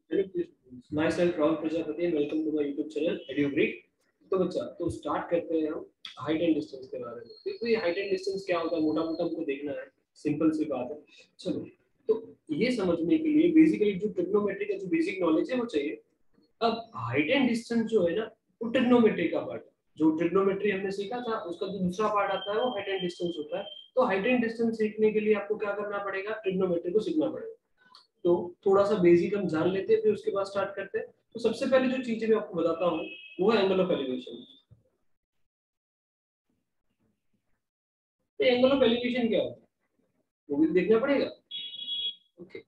My self Rahul Prajapati and welcome to my YouTube channel Edubrick. तो बच्चा तो स्टार्ट करते हैं हम हाइट एंड डिस्टेंस के बारे में। देखो ये हाइट एंड डिस्टेंस क्या होता है, मोटा मोटा हमको देखना है, सिंपल सी बात है। चलो, तो ये समझने के लिए बेसिकली जो ट्रिग्नोमेट्री का जो बेसिक नॉलेज है वो चाहिए। अब हाइट एंड डिस्टेंस जो है ना, वो ट्रिग्नोमेट्री का पार्ट है। जो ट्रिग्नोमेट्री हमने सीखा था उसका जो दूसरा पार्ट आता है वो हाइट एंड डिस्टेंस होता है। तो हाइट एंड डिस्टेंस सीखने के लिए आपको क्या करना पड़ेगा, ट्रिग्नोमेट्री को सीखना पड़ेगा। तो थोड़ा सा बेसिक हम जान लेते हैं, फिर उसके बाद स्टार्ट करते हैं। तो सबसे पहले जो चीजें मैं आपको बताता हूँ वो है एंगल ऑफ एलिवेशन। तो एंगल ऑफ एलिवेशन क्या होता है वो भी देखना पड़ेगा। ओके,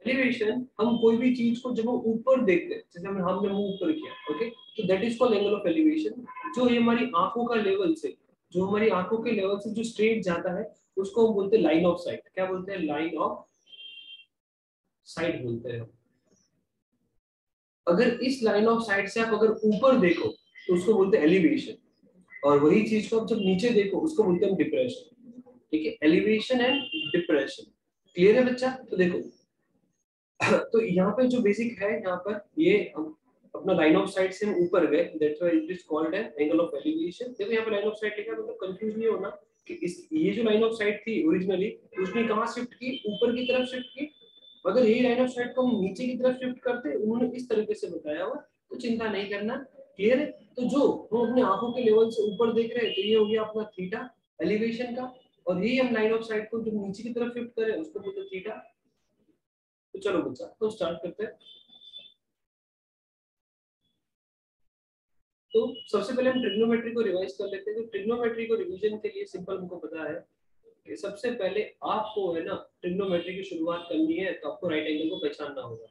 एलिवेशन हम कोई भी चीज को जब हम ऊपर देखते हैं, जैसे हमने मुंह ऊपर किया, ओके, तो that is called angle of elevation. जो ये हमारी आंखों का लेवल से, जो हमारी आंखों के लेवल से जो स्ट्रेट जाता है उसको हम बोलते हैं लाइन ऑफ साइट। क्या बोलते हैं? लाइन ऑफ साइट बोलते हैं। अगर इस लाइन ऑफ साइट से आप अगर ऊपर देखो तो उसको बोलते हैं एलिवेशन, और वही चीज को आप जब नीचे देखो उसको बोलते हैं डिप्रेशन। ठीक है, एलिवेशन एंड डिप्रेशन। क्लियर है बच्चा? तो देखो तो यहाँ पे जो बेसिक है, यहाँ पर ये हम अपना लाइन ऑफ साइट से हम ऊपर गए, that's why it is called angle of elevation. देखो यहाँ पे लाइन ऑफ साइट लिखा है, मतलब कंफ्यूज नहीं होना कि इस ये जो लाइन ऑफ साइट थी ओरिजिनली उसने कहाँ शिफ्ट की, ऊपर की तरफ शिफ्ट की। अगर यही लाइन ऑफ साइट को हम नीचे की तरफ शिफ्ट करते, उन्होंने इस तरीके से बताया हुआ, तो चिंता नहीं करना। क्लियर है? तो जो हम अपने आंखों के लेवल से ऊपर देख रहे हैं तो ये हो गया अपना थीटा एलिवेशन का, और यही हम लाइन ऑफ साइट को जो नीचे की तरफ शिफ्ट करें उसको बोलते हैं थीटा। तो चलो बच्चा तो स्टार्ट करते हैं। तो सबसे पहले हम ट्रिग्नोमेट्री को रिवाइज कर लेते हैं। तो ट्रिग्नोमेट्री को रिवीजन के लिए सिंपल हमको पता है कि सबसे पहले आपको है ना ट्रिग्नोमेट्री की शुरुआत करनी है तो आपको राइट एंगल को पहचानना होगा।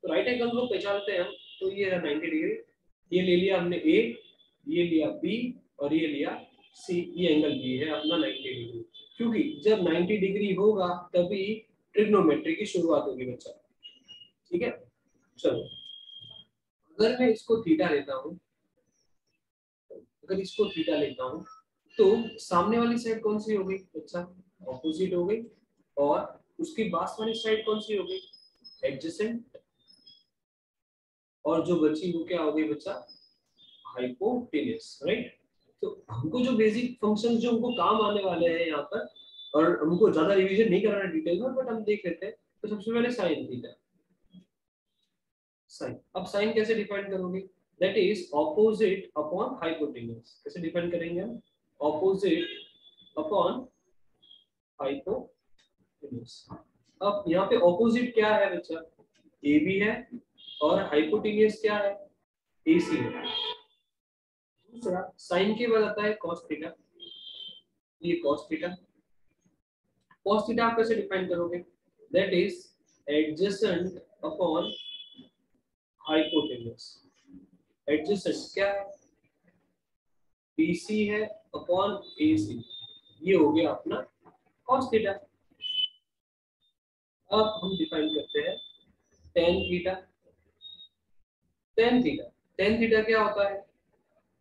तो राइट एंगल को पहचानते हैं हम। तो ये है 90 डिग्री, ये ले लिया हमने ए, ये लिया बी और ये लिया सी। ये एंगल बी है अपना 90 डिग्री, क्योंकि जब 90 डिग्री होगा तभी ट्रिग्नोमेट्री की शुरुआत होगी बच्चा। ठीक है, चलो अगर मैं इसको थीटा लेता हूँ, अगर इसको थीटा लेता हूँ तो सामने वाली साइड कौन सी हो गई बच्चा? ऑपोजिट हो गई। और उसकी पास वाली साइड कौन सी हो गई? एडजेसेंट। और जो बची वो क्या हो गई बच्चा? Hypotenuse, right. तो हमको जो बेसिक फंक्शन जो हमको काम आने वाले हैं यहाँ पर, और हमको ज्यादा रिवीजन नहीं करना डिटेल में, बट हम देख लेते हैं। तो सबसे पहले साइन थीटा, साइन। अब साइन कैसे डिफाइन करोगे? That is opposite upon hypotenuse. कैसे डिफाइन करेंगे हम? Opposite upon hypotenuse. अब यहाँ पे ऑपोजिट क्या है बच्चा? ए बी है, और हाइपोटेन्यूस क्या है? ए सी है। दूसरा साइन के बाद आता है cos थीटा। ये cos थीटा, cos थीटा आप कैसे डिफाइन करोगे? That is adjacent upon hypotenuse. Adjacent क्या है? BC है अपॉन AC। ये हो गया अपना cos थीटा। अब हम डिफाइन करते हैं tan theta. tan theta, tan theta क्या होता है?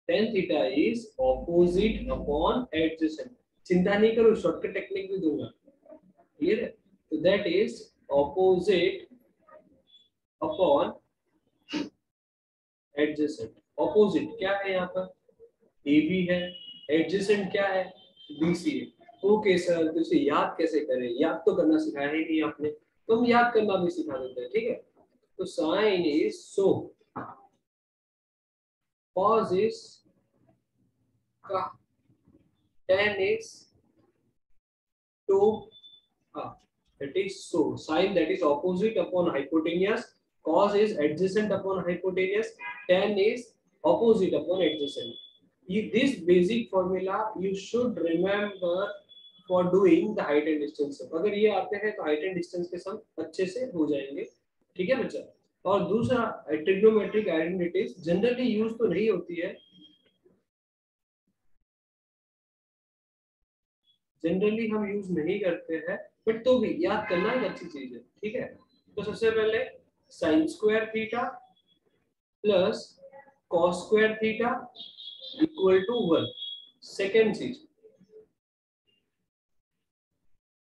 tan theta is opposite upon adjacent. चिंता नहीं करो, शॉर्टकट टेक्निक भी दूंगा। क्लियर है? तो that is opposite upon adjacent. Opposite क्या है यहाँ पर? AB है, एडजेसेंट क्या है? BC है। ओके सर, तो इसे याद कैसे करें? याद तो करना सिखाया ही नहीं आपने, तो हम याद करना भी सिखा देते हैं। ठीक है, तो sine is so, cos is का, tan is to, that is so. Sine that is opposite upon hypotenuse, cos is adjacent upon hypotenuse, tan is opposite upon adjacent. This basic formula you should remember for doing the height and distance sum. अगर ये आते हैं तो height and distance के सम अच्छे से हो जाएंगे। ठीक है बच्चा? और दूसरा ट्रिग्नोमेट्रिक आइडेंटिटीज जनरली यूज तो नहीं होती है, जनरली हम यूज नहीं करते हैं, बट तो भी याद करना एक अच्छी चीज है। ठीक है, तो सबसे पहले sine square theta plus cos square theta equal to 1। Second चीज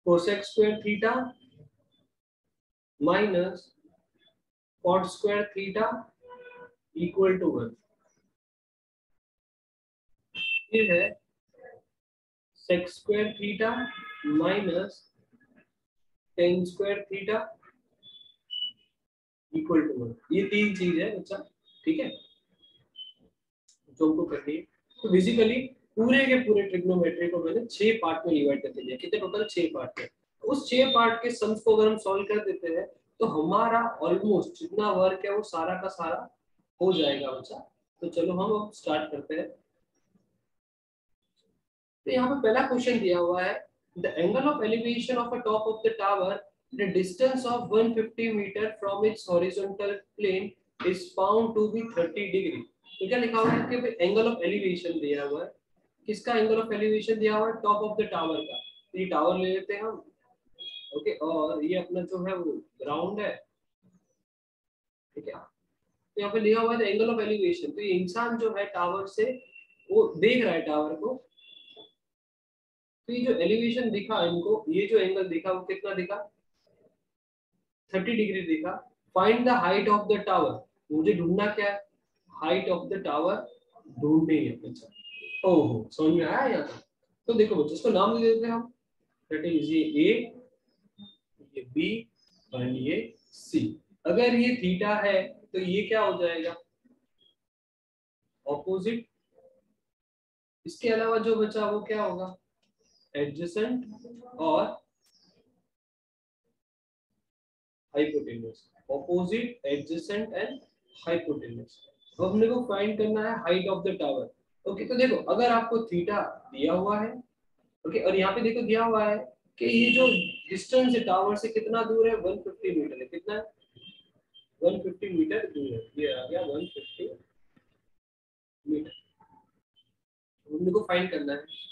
cosec square theta minus cot square theta equal to 1। फिर है sec square theta minus tan square theta equal to 1। ये तीन चीज है बच्चा, ठीक है, जो हमको करनी है। तो बेसिकली पूरे के पूरे ट्रिग्नोमेट्री को मैंने 6 पार्ट में डिवाइड करके दिया। कितने टोटल? 6 पार्ट में। उस 6 पार्ट के सम्स को अगर हम सॉल्व कर देते हैं तो हमारा ऑलमोस्ट जितना वर्क है वो सारा का सारा हो जाएगा बच्चा। तो चलो हम अब स्टार्ट करते हैं। तो यहाँ पे पहला क्वेश्चन दिया हुआ है, the angle of elevation of a top of the tower, the distance of 150 metre from its horizontal plane is found to be 30 degree. तो क्या लिखा हुआ है कि भाई एंगल ऑफ एलिवेशन दिया हुआ है। किसका एंगल ऑफ एलिवेशन दिया हुआ है? टॉप ऑफ द टावर का। तो ये टावर ले लेते हैं हम, ओके, और ये अपना जो है वो ग्राउंड है, ठीक है। तो यहाँ पे लिखा हुआ है एंगल ऑफ एलिवेशन। तो ये इंसान जो है टावर से वो देख रहा है टावर को। तो ये जो एलिवेशन दिखा इनको, ये जो एंगल दिखा वो कितना दिखा? 30 डिग्री दिखा। Find the height of the tower. मुझे ढूंढना क्या है? हाइट ऑफ द टावर ढूंढनी है। अच्छा, ओहो, समझ में आया यहाँ तक? तो देखो बच्चों, इसको नाम दे देते हैं हम। दैट इज ये ए, ये बी और ये सी। अगर ये थीटा है तो ये क्या हो जाएगा? ऑपोजिट। इसके अलावा जो बचा वो क्या होगा? एडजेसेंट और hypotenuse. Opposite, adjacent and hypotenuse. अब हमने को फाइंड करना है height of the tower. Okay, तो देखो अगर आपको थीटा दिया हुआ है, ओके, और यहाँ पे देखो दिया हुआ है कि ये जो डिस्टेंस है टावर से कितना दूर है? 150 मीटर है। कितना है? 150 मीटर दूर है। ये आ गया 150 मीटर। हमने को फाइंड करना है।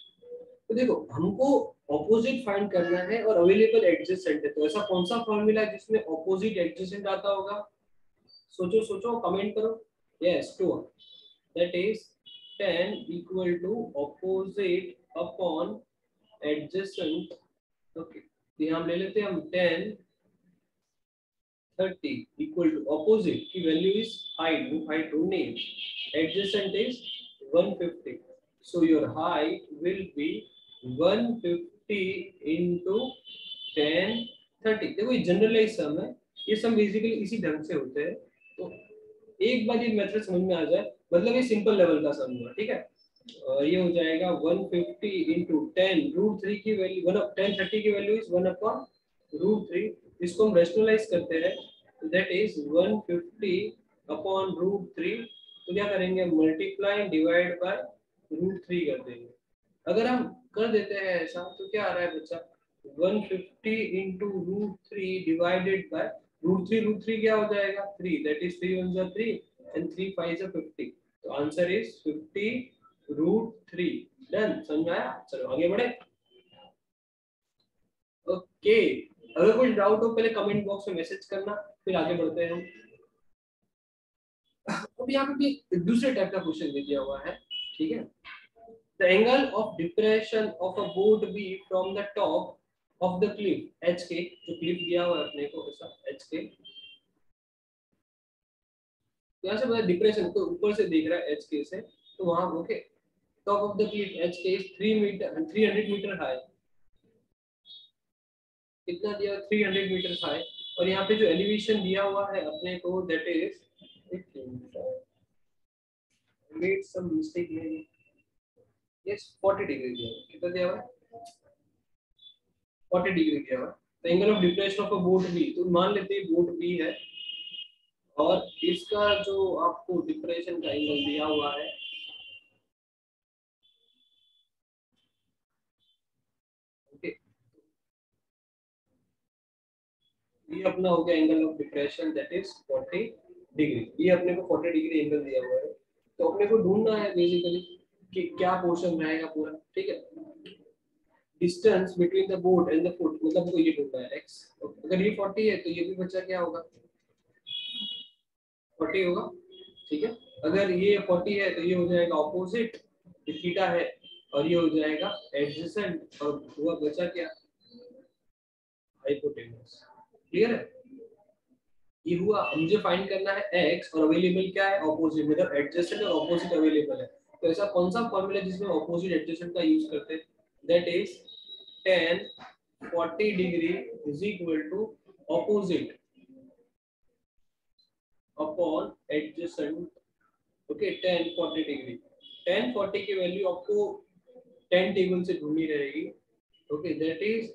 तो देखो हमको ऑपोजिट फाइंड करना है और अवेलेबल एडजेसेंट है। तो ऐसा कौन सा फॉर्मूला है जिसमें ऑपोजिट एडजेसेंट आता होगा? सोचो सोचो, कमेंट करो। Yes, 2। That is tan equal to opposite upon adjacent. Okay, तो यहाँ हम ले लेते हैं हम tan 30 इक्वल टू ऑपोजिट की वैल्यू इज हाइट, वो हाइट ढूंढनी है। Adjacent is 150, so your height will be 150 into tan 30। देखो ये जनरलाइज सम है, ये सम बेसिकली इसी ढंग से होते हैं। तो एक बार ये मेथड समझ में आ जाए, मतलब ये सिंपल लेवल का सम हुआ, ठीक है। ये हो जाएगा 150 into 10 रूट 3 की वैल्यू 1 tan 30 की वैल्यू इज 1 अपॉन रूट 3। इसको हम रेशनलाइज करते हैं, दैट इज 150 अपॉन रूट 3। तो क्या करेंगे? मल्टीप्लाई डिवाइड बाय रूट 3 कर देंगे। अगर हम कर देते हैं ऐसा तो क्या आ रहा है बच्चा? 150 into root 3 divided by root 3 क्या हो जाएगा? 3, दैट इज 3 1 जा 3 एंड 3 5 जा 50। तो आंसर इज 50 रूट 3। डन, समझ में आया? चलो आगे बढ़े। ओके, अगर कोई डाउट हो पहले कमेंट बॉक्स में मैसेज करना, फिर आगे बढ़ते हैं हम। अब यहाँ पे भी दूसरे टाइप का क्वेश्चन दे दिया हुआ है, ठीक है। The angle of depression of a boat B from the top of the cliff HK, जो क्लिफ दिया हुआ है अपने को ऐसा HK, यहाँ से मतलब डिप्रेशन तो ऊपर से देख रहा है HK से, तो वहां okay, top of the cliff HK is 300 metre high. कितना दिया? 300 मीटर हाई। और यहाँ पे जो एलिवेशन दिया हुआ है अपने को, that is made some mistake में, यस 40 डिग्री दिया हुआ है। कितना दिया हुआ है? 40 डिग्री दिया हुआ है। तो angle of depression of a boat B, तो मान लेते हैं बोट बी है और इसका जो आपको डिप्रेशन का एंगल दिया हुआ है, ओके, ये अपना हो गया angle of depression, that is 40 degree. ये अपने को 40 डिग्री एंगल दिया हुआ है। तो अपने को ढूंढना है बेसिकली कि क्या पोर्शन रहेगा पूरा, ठीक है। Distance between the boat and the foot, मतलब हमको ये ढूंढना है x। अगर ये 40 है तो ये भी बच्चा क्या होगा? 40 होगा, ठीक है। अगर ये 40 है तो ये हो जाएगा ऑपोजिट, ये थीटा है, और ये हो जाएगा एडजेसेंट, और हुआ बचा क्या? हाइपोटेन्यूज। क्लियर है? ये हुआ, मुझे फाइंड करना है x और अवेलेबल क्या है, ऑपोजिट, मतलब एडजेसेंट और ऑपोजिट अवेलेबल है। तो ऐसा कौन सा फॉर्मूला जिसमें ऑपोजिट एडजेसेंट का यूज करते हैं, that is tan 40 degree is equal to opposite upon adjacent. Okay, tan 40 degree, tan 40 की वैल्यू आपको 10 टेबल से ढूंढनी रहेगी। Okay, that is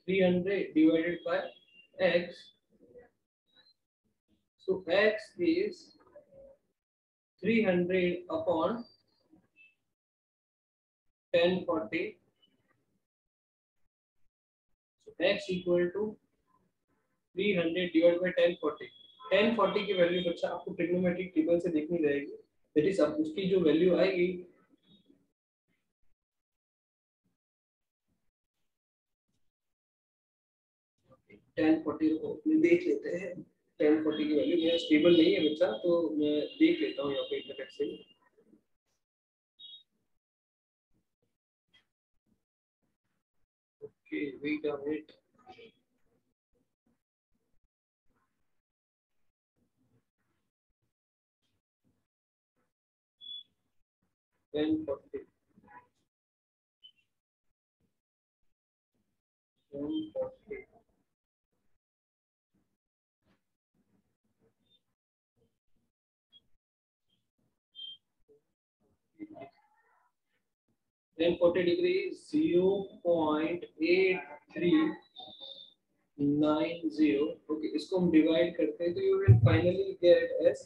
300 divided by x, so x is 300 upon 1040, so x equal to 300 divided by 1040। 1040 की value बच्चा आपको trigonometric table से देखनी रहेगी, दैट इज अब उसकी जो वैल्यू आएगी 1040 को देख लेते हैं। 1040 की वैल्यू मेरा स्टेबल नहीं है बच्चा, तो मैं देख लेता हूँ यहाँ पे इंटरनेट से। Okay, wait a minute. Ten forty 1040 degree 0.8390। Okay, इसको हम डिवाइड करते हैं तो you will finally get as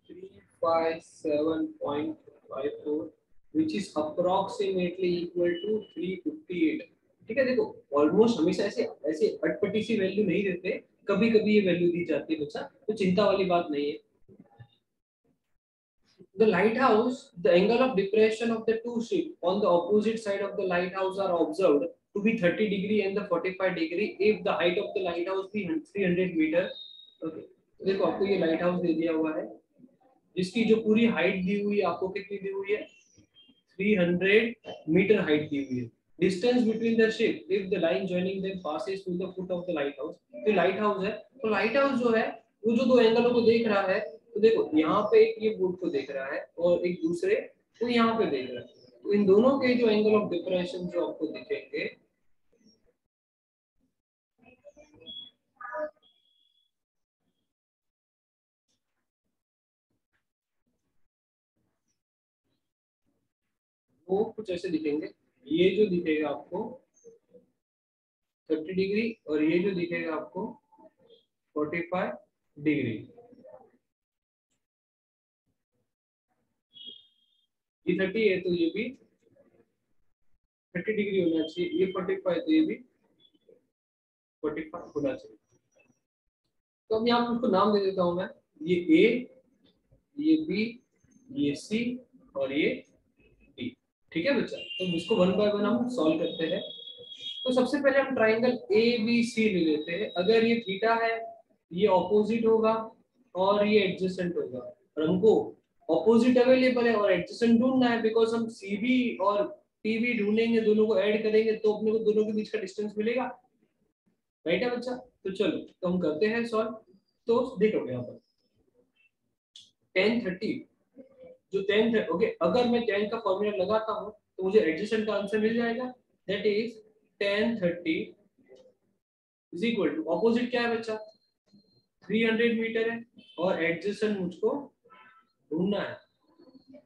357.54 which is approximately equal to 358। ठीक है, देखो ऑलमोस्ट हमेशा ऐसे ऐसे अटपटी सी वैल्यू नहीं देते, कभी कभी ये वैल्यू दी जाती है बच्चा, तो चिंता वाली बात नहीं है। The lighthouse, the angle of depression of the two ships on the opposite side of the lighthouse are observed to be 30 degree and the 45 degree if the height of the lighthouse be 300 meter। Okay, तो देखो आपको ये light house दे दिया हुआ है जिसकी जो पूरी हाइट दी हुई है आपको कितनी दी हुई है, 300 मीटर हाइट दी हुई है। Distance between the ship if the line joining them passes through the foot of the light house. तो लाइट हाउस है, तो लाइट हाउस जो है वो जो दो एंगलों को देख रहा है, तो देखो यहाँ पे एक ये बोर्ड को देख रहा है और एक दूसरे को यहाँ पे देख रहा है, तो इन दोनों के जो एंगल ऑफ डिप्रेशन जो आपको दिखेंगे वो कुछ ऐसे दिखेंगे। ये जो दिखेगा आपको 30 डिग्री और ये जो दिखेगा आपको 45 डिग्री। ये 30 है तो ये भी 30 डिग्री होना चाहिए, ये 45 तो ये भी 45 होना चाहिए। तो अब यहाँ पर उसको नाम दे देता हूँ मैं, ये ए, ये बी, ये सी और ये डी। ठीक है बच्चा, तो इसको वन बाय वन हम सॉल्व करते हैं। तो सबसे पहले हम ट्राइंगल ए बी सी ले लेते हैं। अगर ये थीटा है, ये ऑपोजिट होगा और ये एडजेसेंट होगा, और हमको ऑपोजिट अवेलेबल है और एडजेसेंट ढूंढना है, बिकॉज हम सी बी और पी बी ढूंढेंगे, दोनों को ऐड करेंगे तो अपने को दोनों के बीच का डिस्टेंस मिलेगा। राइट है बच्चा, तो चलो तो हम करते हैं सॉल्व। तो देखो यहाँ पर 1030 जो 10 ओके, अगर मैं 10 का फॉर्मूला लगाता हूँ तो मुझे एडजेसेंट का आंसर मिल जाएगा, that is 1030 is equal to opposite क्या है बच्चा, 300 मीटर है और एडजेसेंट मुझको ढूंढना है।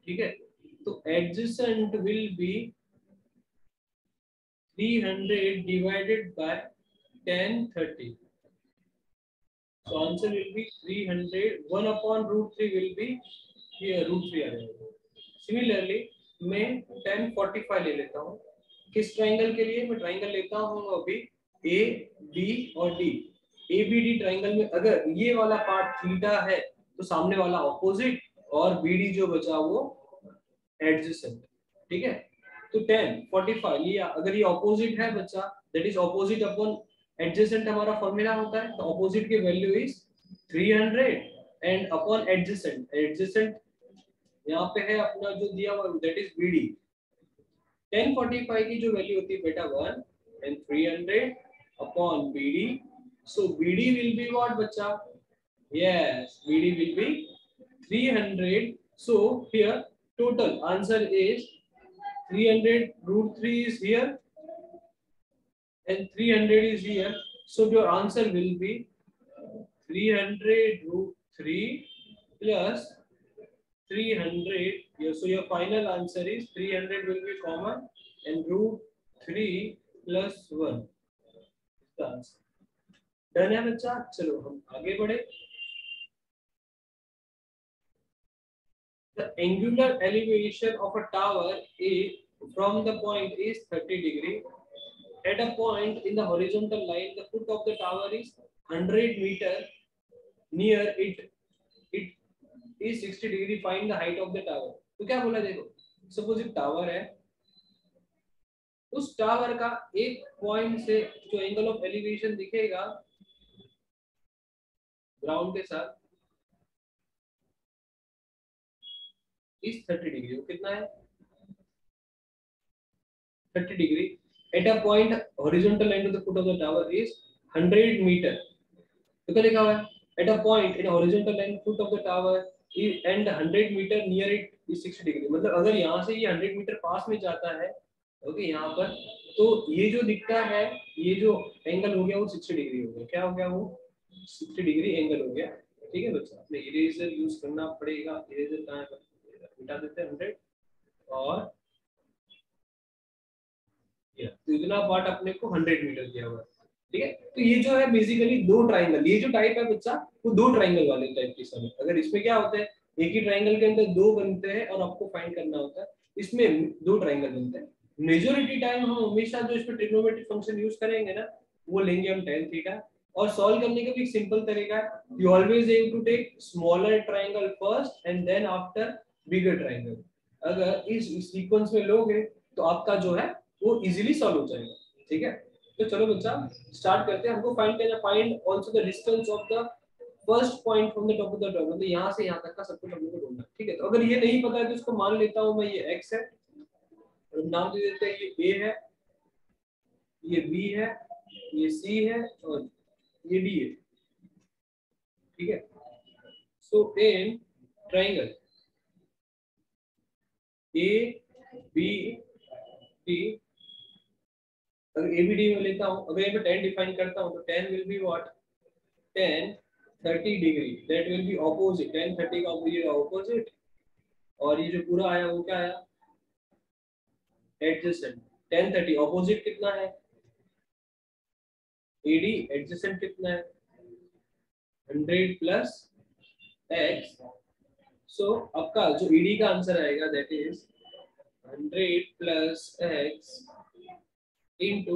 ठीक है, तो adjacent will be 300 divided by 1030, so answer will be 300, 1 upon root 3 will be here root 3 आ जाएगा। सिमिलरली मैं 1045 ले लेता हूँ, किस ट्राइंगल के लिए, मैं ट्राइंगल लेता हूँ अभी ए बी और D. A B D triangle में अगर ये वाला पार्ट थीटा है तो सामने वाला ऑपोजिट और बी डी जो बचा वो एडजेसेंट। ठीक है, तो 1045 लिया, अगर ये ऑपोजिट है बच्चा that is opposite upon adjacent हमारा फॉर्मूला होता है, तो ऑपोजिट की value is 300 and upon adjacent, adjacent यहाँ पे है अपना जो दिया हुआ दैट इज बीडी। 1045 की जो वैल्यू होती है बेटा 1 and 300 upon BD, So BD will be what bacha? Yes, BD will be 300. So here total answer is 300. Root 3 is here and 300 is here. So your answer will be 300 root 3 plus 300. So your final answer is 300 will be common and root 3 plus 1 is the answer. Done है बच्चा? चलो हम आगे बढ़े. The angular elevation of a tower is from the point is 30 degree. At a point in the horizontal line, the foot of the tower is 100 meter. Near it is 60 degree. Find the height of the tower. तो क्या बोला देखो, suppose एक tower है, उस tower का एक point से जो एंगल ऑफ एलिवेशन दिखेगा ग्राउंड के साथ इस 30 डिग्री. वो कितना है? 30 degree. At a point horizontal line to the foot of the tower is 100 metre. तो क्या लिखा हुआ है? At a point in horizontal line foot of the tower and 100 metre near it is 60 degree. मतलब अगर यहाँ से ये 100 मीटर पास में जाता है, ओके, यहाँ पर, तो ये जो दिखता है, ये जो एंगल हो गया वो 60 डिग्री हो गया. क्या हो गया? वो 60 डिग्री एंगल हो गया. ठीक है बच्चा, अपने इरेजर यूज करना पड़ेगा. इरेजर कहाँ है? मिटा देते हैं 100 और तो इतना पार्ट अपने को 100 मीटर दिया हुआ है. ठीक है, तो ये जो है बेसिकली दो ट्राइंगल, ये जो टाइप है बच्चा वो दो ट्राइंगल वाले टाइप की सब. अगर इसमें क्या होता है, एक ही ट्राइंगल के अंदर दो बनते हैं और आपको फाइंड करना होता है. इसमें दो ट्राइंगल बनते हैं. मेजॉरिटी टाइम हम हमेशा जो इसमें ट्रिग्नोमेट्रिक फंक्शन यूज करेंगे ना, वो लेंगे हम tan थीटा. और सॉल्व करने का भी एक सिंपल तरीका है. You always aim to take smaller triangle first and then after bigger triangle. अगर इस सीक्वेंस में लोगे तो आपका जो है वो इजीली सॉल्व हो जाएगा. ठीक है, तो चलो बच्चा स्टार्ट करते हैं. हमको फाइंड करना, find also the distance of the first point from the top of the tower. मतलब यहां से यहां तक का सब कुछ हमको ढूंढना है. ठीक है, तो अगर ये नहीं पता है तो इसको मान लेता हूं मैं, ये x है, नाम दे देते हैं ये a है, ये b है, ये c है और ये d है. ठीक है, so in triangle a b d, अगर ABD में लेता हूं, अगर यहाँ पे tan डिफाइन करता हूं तो tan will be what? tan 30 degree. That will be opposite. tan 30 का ऑपोजिट ऑपोजिट. और ये जो पूरा आया वो क्या आया? एडजेसेंट. tan 30 ऑपोजिट कितना है? AD. एडजेसेंट कितना है? 100 प्लस x. सो आपका जो AD का आंसर आएगा that is 100 plus x into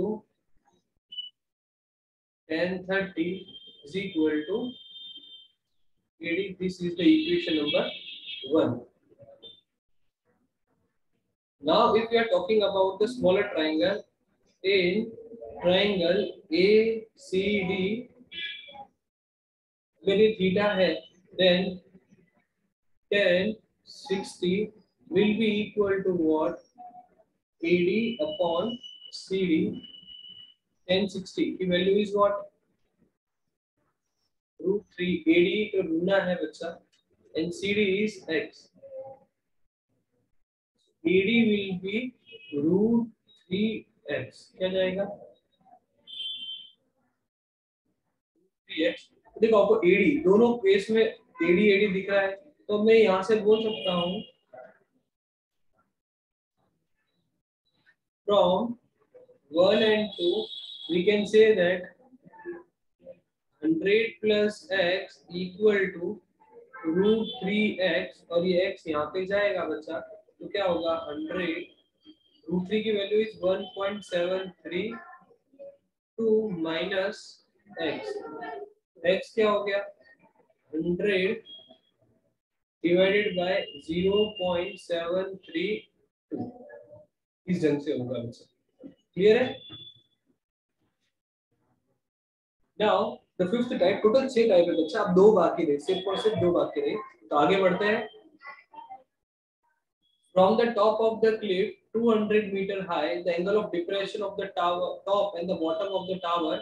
tan 30 is equal to AD. This is the equation number 1. Now if we are talking about the smaller triangle, in triangle ACD, when it theta है, then tan 60 will be equal to what? AD upon CD. tan 60 की value is what? √3. AD तो ढूंढना है बच्चा and CD is x. AD will be √3x. क्या जाएगा? 3x. देखो आपको AD दोनों केस में AD दिख रहा है, तो मैं यहां से बोल सकता हूं from 1 and 2 we can say that 100 plus x equal to √3x. और ये x यहाँ पे जाएगा बच्चा, तो क्या होगा? 100 √3 की value is 1.73 2 minus x. x क्या हो गया? 100 डिवाइडेड बाय 0.732. इस ढंग से होगा बच्चा. क्लियर है? Now the fifth type. Total 6 type है बच्चा. अब 2 बाकी रहे, सिर्फ और सिर्फ 2 बाकी रहे. तो आगे बढ़ते हैं. From the top of the cliff 200 meter high, the angle of depression of the tower top and the bottom of the tower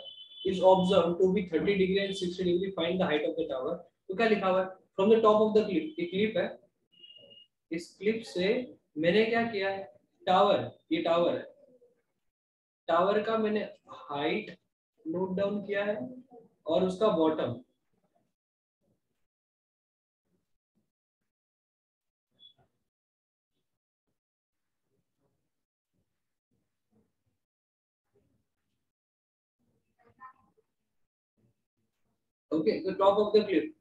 is observed to be 30 degree and 60 degree, find the height of the tower. तो क्या लिखा हुआ है? From the top of the cliff, ये clip है, इस clip से मैंने क्या किया है, टावर, ये टावर है, टावर का मैंने हाइट नोट डाउन किया है और उसका bottom, okay, the top of the Cliff,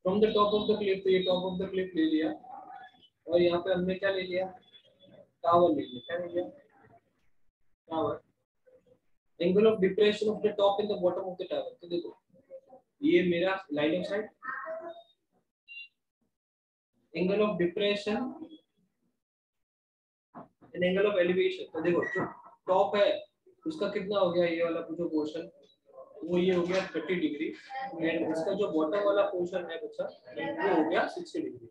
from the top of the Cliff, तो ये टॉप ऑफ द क्लिफ ले लिया और यहाँ पे हमने क्या ले लिया, टावर ले लिया, क्या ले लिया, tower, angle of depression of the top in the bottom of the tower, तो देखो ये मेरा line of site, angle of depression and angle of elevation, तो देखो जो टॉप है उसका कितना हो गया, ये वाला जो पोर्शन वो ये हो गया 30 डिग्री एंड इसका जो बॉटम वाला पोर्शन है बच्चा वो हो गया 60 डिग्री,